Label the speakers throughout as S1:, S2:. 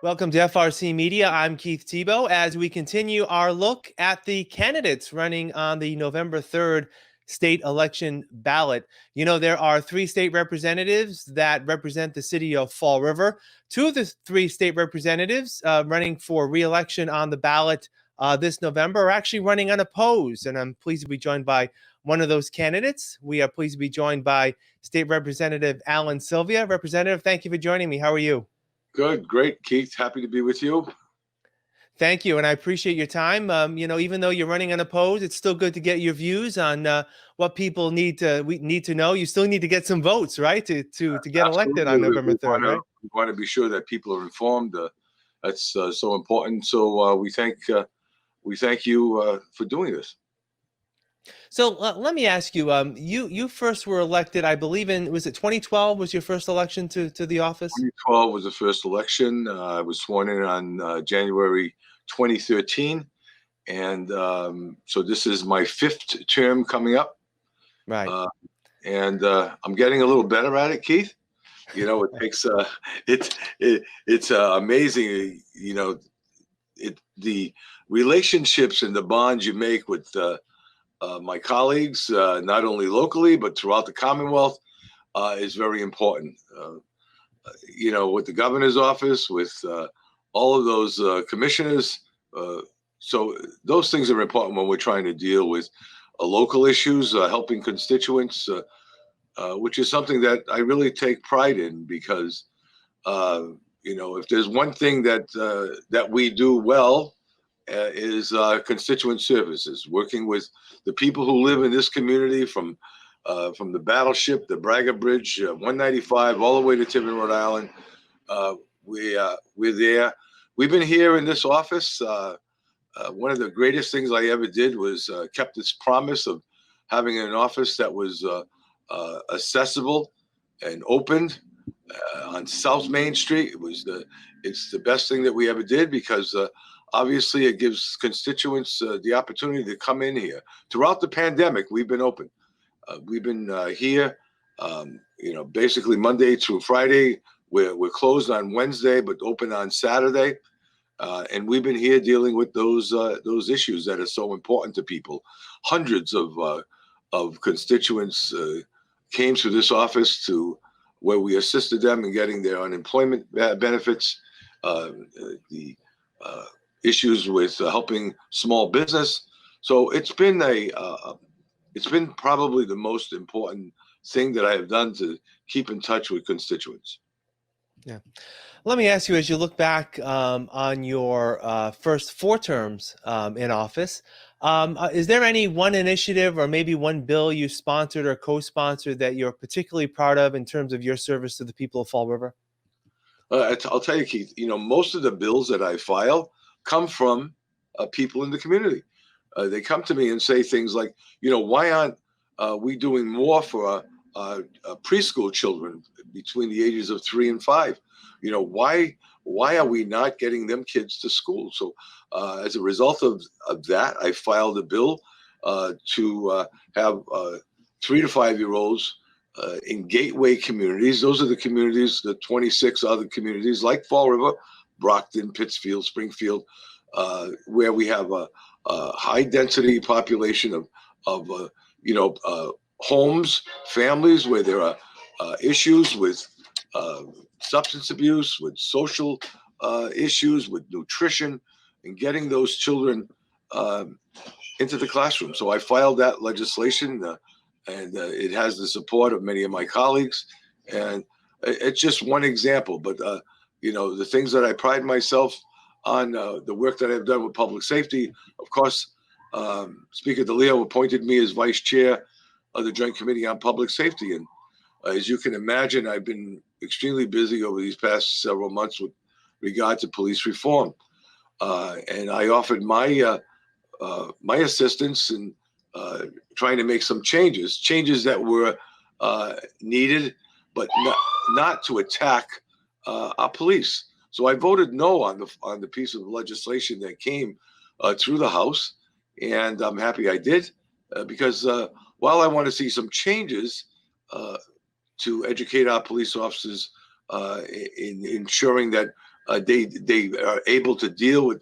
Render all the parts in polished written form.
S1: Welcome to FRC Media. I'm Keith Tebow as we continue our look at the candidates running on the November 3rd state election ballot. You know, there are 3 state representatives that represent the city of Fall River. 2 of the 3 state representatives running for re-election on the ballot this November are actually running unopposed. And I'm pleased to be joined by one of those candidates. We are pleased to be joined by State Representative Alan Silvia. Representative, thank you for joining me. How are you?
S2: Good, great, Keith. Happy to be with you.
S1: Thank you, and I appreciate your time. Even though you're running unopposed, it's still good to get your views on what people need to know. You still need to get some votes, right, to get elected on November 3rd, right?
S2: We want to be sure that people are informed. That's so important. So we thank you for doing this.
S1: So let me ask you. You first were elected, I believe, was it 2012? Was your first election to the office?
S2: 2012 was the first election. I was sworn in on January 2013, and so this is my 5th term coming up.
S1: Right.
S2: And I'm getting a little better at it, Keith. You know, it takes it's amazing. You know, the relationships and the bonds you make with my colleagues, not only locally but throughout the Commonwealth, is very important. You know, with the governor's office, with all of those commissioners. So those things are important when we're trying to deal with local issues, helping constituents, which is something that I really take pride in because, you know, if there's one thing that we do well is constituent services, working with the people who live in this community from the Battleship, the Braga Bridge, 195, all the way to Tiverton, Rhode Island. We're there. We've been here in this office. One of the greatest things I ever did was kept this promise of having an office that was accessible and opened on South Main Street. It's the best thing that we ever did because obviously it gives constituents the opportunity to come in here. Throughout the pandemic, we've been open. We've been here, you know, basically Monday through Friday. We're closed on Wednesday, but open on Saturday. And we've been here dealing with those issues that are so important to people. Hundreds of constituents came to this office to where we assisted them in getting their unemployment benefits, the issues with helping small business. So it's been probably the most important thing that I have done to keep in touch with constituents.
S1: Yeah. Let me ask you, as you look back on your first 4 terms in office, is there any one initiative or maybe one bill you sponsored or co-sponsored that you're particularly proud of in terms of your service to the people of Fall River?
S2: I'll tell you, Keith, you know, most of the bills that I file come from people in the community. They come to me and say things like, you know, why aren't we doing more for preschool children between the ages of 3 and 5? You know, why are we not getting them kids to school? So as a result of that, I filed a bill to have 3 to 5-year-olds in gateway communities. Those are the communities, the 26 other communities like Fall River, Brockton, Pittsfield, Springfield, where we have a high density population of you know, homes, families where there are issues with substance abuse, with social issues, with nutrition, and getting those children into the classroom. So I filed that legislation, and it has the support of many of my colleagues. And it's just one example, but you know, the things that I pride myself on, the work that I've done with public safety. Of course, Speaker DeLeo appointed me as vice chair of the Joint Committee on Public Safety. And as you can imagine, I've been extremely busy over these past several months with regard to police reform. And I offered my assistance in trying to make some changes that were needed, but not to attack our police. So I voted no on the piece of legislation that came through the House, and I'm happy I did, because while I want to see some changes to educate our police officers in ensuring that they are able to deal with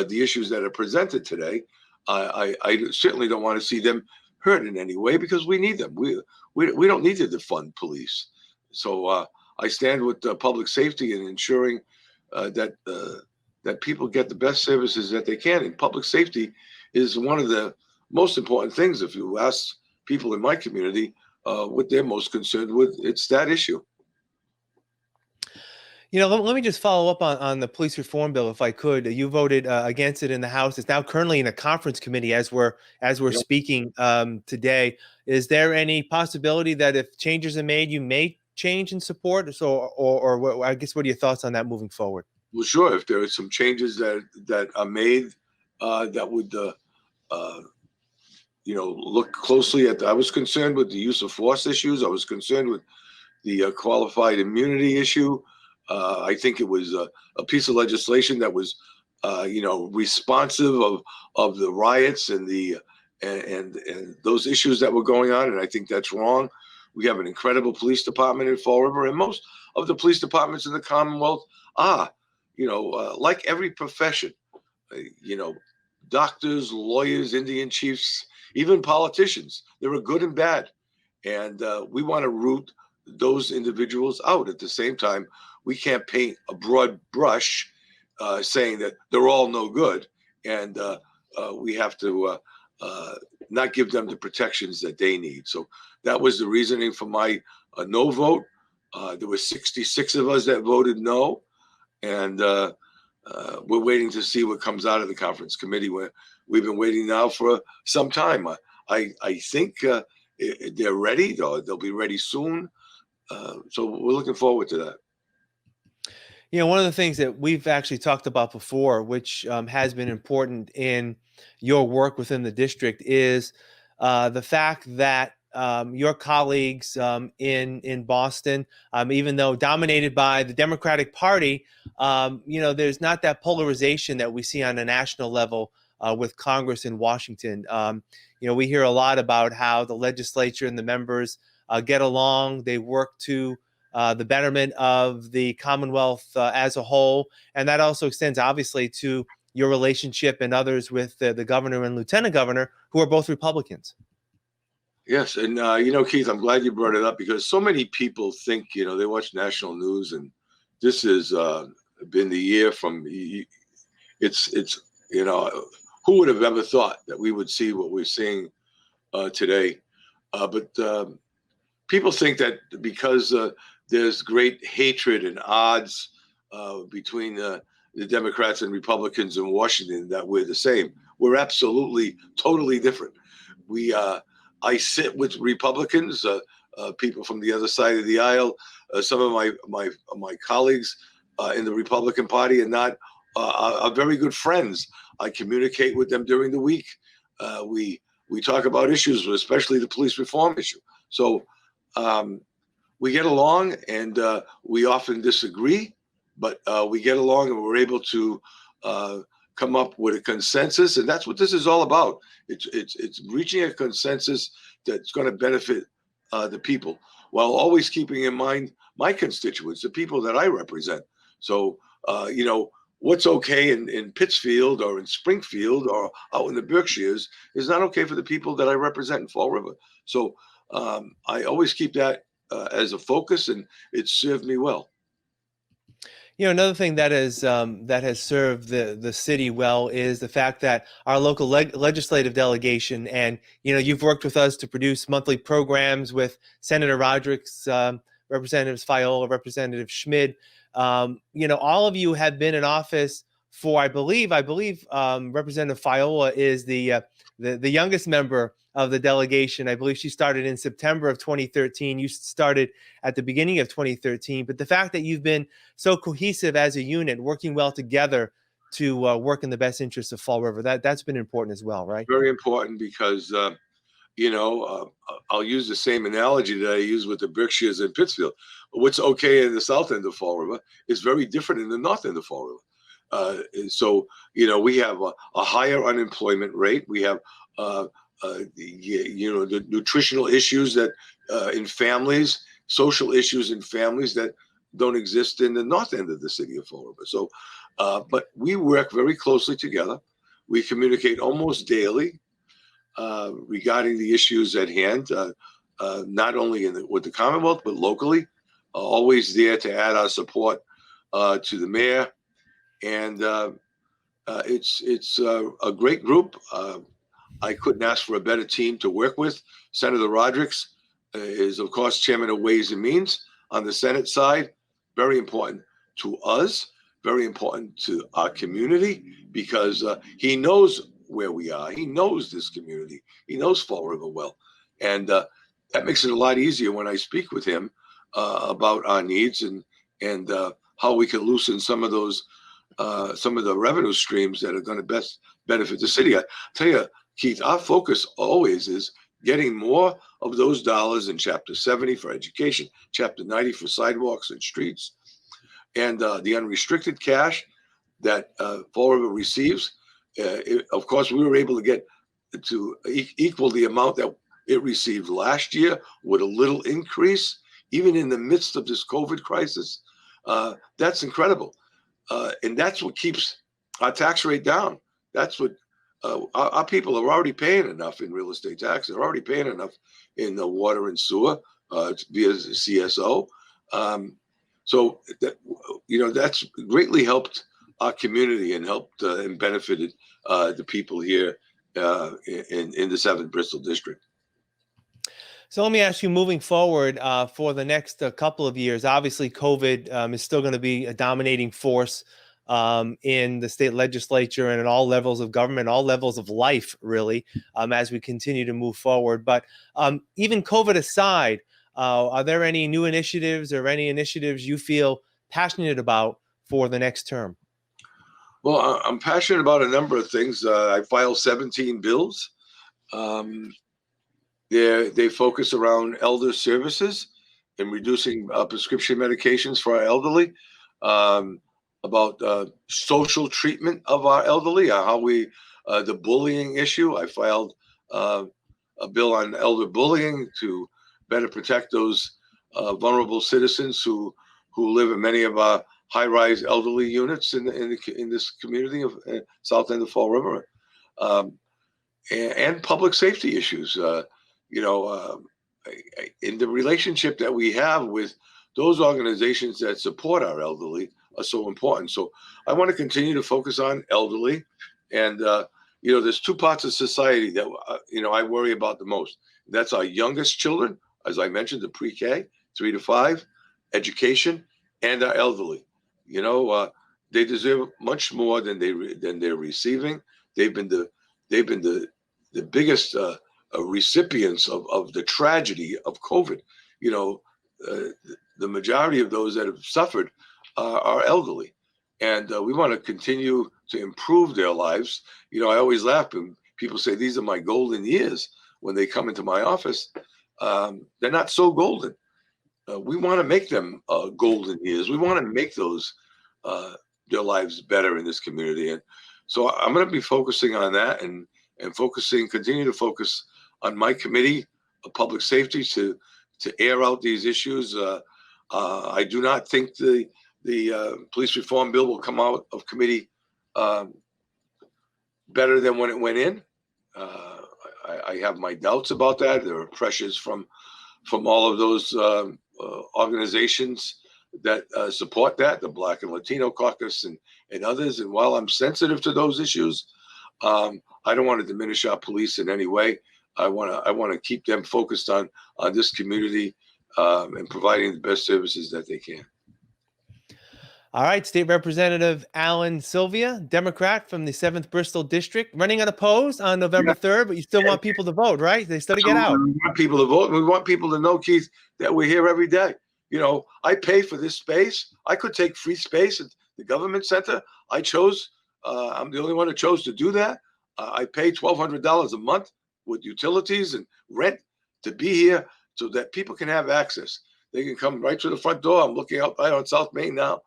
S2: the issues that are presented today. I certainly don't want to see them hurt in any way, because we need them. We don't need to defund police. So I stand with public safety and ensuring that people get the best services that they can. And public safety is one of the most important things. If you ask people in my community what they're most concerned with, it's that issue.
S1: Let me just follow up on the police reform bill, if I could. You voted against it in the House. It's now currently in a conference committee as we're
S2: Yep.
S1: speaking today. Is there any possibility that if changes are made, you may change in support? So, or I guess, what are your thoughts on that moving forward?
S2: Well, sure. If there are some changes that are made that would look closely at. I was concerned with the use of force issues. I was concerned with the qualified immunity issue. I think it was a piece of legislation that was, responsive of the riots and and those issues that were going on. And I think that's wrong. We have an incredible police department in Fall River, and most of the police departments in the Commonwealth are, like every profession, doctors, lawyers, Indian chiefs, even politicians. There are good and bad, and we want to root those individuals out. At the same time, we can't paint a broad brush saying that they're all no good, and we have to not give them the protections that they need. So that was the reasoning for my no vote. There were 66 of us that voted no, and we're waiting to see what comes out of the conference committee. We've been waiting now for some time. I think they're ready. They'll be ready soon. So we're looking forward to that.
S1: One of the things that we've actually talked about before, which has been important in your work within the district, is the fact that your colleagues in Boston, even though dominated by the Democratic Party, there's not that polarization that we see on a national level with Congress in Washington. We hear a lot about how the legislature and the members get along. They work to the betterment of the Commonwealth as a whole. And that also extends, obviously, to your relationship and others with the governor and lieutenant governor, who are both Republicans.
S2: Yes. And, Keith, I'm glad you brought it up, because so many people think, they watch national news, and this has been the year from it's who would have ever thought that we would see what we're seeing today? But people think that because there's great hatred and odds between the Democrats and Republicans in Washington, that we're the same. We're absolutely, totally different. I sit with Republicans, people from the other side of the aisle. Some of my colleagues in the Republican Party are very good friends. I communicate with them during the week. We talk about issues, especially the police reform issue. So we get along, and we often disagree, but we get along, and we're able to come up with a consensus. And that's what this is all about. It's reaching a consensus that's going to benefit the people, while always keeping in mind my constituents, the people that I represent. So, what's okay in Pittsfield or in Springfield or out in the Berkshires is not okay for the people that I represent in Fall River. So I always keep that as a focus, and it's served me well.
S1: Another thing that has served the city well is the fact that our local legislative delegation, and you've worked with us to produce monthly programs with Senator Roderick's, Representatives Fiola, Representative Schmid. All of you have been in office for, I believe, Representative Fiola is the youngest member of the delegation. I believe she started in September of 2013. You started at the beginning of 2013. But the fact that you've been so cohesive as a unit, working well together to work in the best interests of Fall River, that's been important as well, right?
S2: Very important, because I'll use the same analogy that I use with the Berkshires and Pittsfield. What's okay in the south end of Fall River is very different in the north end of Fall River. So we have a higher unemployment rate. We have the nutritional issues that in families, social issues in families that don't exist in the north end of the city of Fall River. So, but we work very closely together. We communicate almost daily regarding the issues at hand, not only with the Commonwealth, but locally. Always there to add our support to the mayor. And it's a great group. I couldn't ask for a better team to work with. Senator Rodericks is, of course, chairman of Ways and Means on the Senate side. Very important to us, very important to our community, because he knows where we are. He knows this community. He knows Fall River well. And that makes it a lot easier when I speak with him about our needs and how we can loosen some of those, some of the revenue streams that are going to best benefit the city. I tell you, Keith, our focus always is getting more of those dollars in Chapter 70 for education, Chapter 90 for sidewalks and streets, and the unrestricted cash that Fall River receives. Of course, we were able to get to equal the amount that it received last year with a little increase, even in the midst of this COVID crisis. That's incredible. And that's what keeps our tax rate down. That's what our people are already paying enough in real estate tax. They're already paying enough in the water and sewer via CSO. So that, that's greatly helped our community and helped and benefited the people here in the 7th Bristol District.
S1: So let me ask you, moving forward for the next couple of years, obviously COVID is still going to be a dominating force in the state legislature and at all levels of government, all levels of life, really, as we continue to move forward. But even COVID aside, are there any new initiatives or any initiatives you feel passionate about for the next term?
S2: Well, I'm passionate about a number of things. I filed 17 bills. They focus around elder services and reducing prescription medications for our elderly, about social treatment of our elderly, how we, the bullying issue. I filed a bill on elder bullying to better protect those vulnerable citizens who live in many of our high-rise elderly units in this community of South End of Fall River, and public safety issues. In the relationship that we have with those organizations that support our elderly are so important. So I want to continue to focus on elderly, and there's two parts of society that I worry about the most. That's our youngest children, as I mentioned, the pre-K, 3 to 5, education, and our elderly. They deserve much more than they're receiving. They've been the biggest recipients of the tragedy of COVID. The majority of those that have suffered are elderly, and we want to continue to improve their lives. I always laugh when people say these are my golden years when they come into my office. They're not so golden. We want to make them golden years. We want to make those their lives better in this community, and so I'm going to be focusing on that and continue to focus on my committee of public safety to air out these issues. I do not think the police reform bill will come out of committee better than when it went in. I have my doubts about that. There are pressures from all of those organizations that support that, the Black and Latino Caucus and others. And while I'm sensitive to those issues, I don't want to diminish our police in any way. I want to keep them focused on this community and providing the best services that they can.
S1: All right, State Representative Alan Silvia, Democrat from the 7th Bristol District, running unopposed on November 3rd, but you still want people to vote, right? They still to get out.
S2: We want people to vote, and we want people to know, Keith, that we're here every day. I pay for this space. I could take free space at the government center. I chose, I'm the only one who chose to do that. I pay $1,200 a month with utilities and rent to be here so that people can have access. They can come right to the front door. I'm looking out right on South Main now.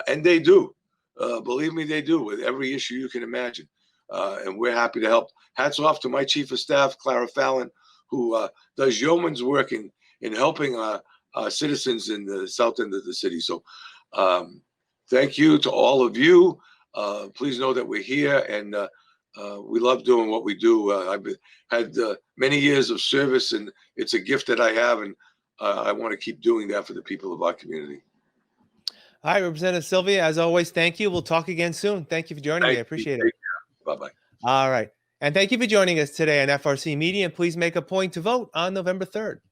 S2: And they do. Believe me, they do, with every issue you can imagine. And we're happy to help. Hats off to my chief of staff, Clara Fallon, who does yeoman's work in helping citizens in the south end of the city. So thank you to all of you. Please know that we're here, and we love doing what we do. I've had many years of service, and it's a gift that I have, and I want to keep doing that for the people of our community.
S1: All right, Representative Silvia, as always, thank you. We'll talk again soon. Thank you for joining me. I appreciate it.
S2: Bye-bye.
S1: All right. And thank you for joining us today on FRC Media. And please make a point to vote on November 3rd.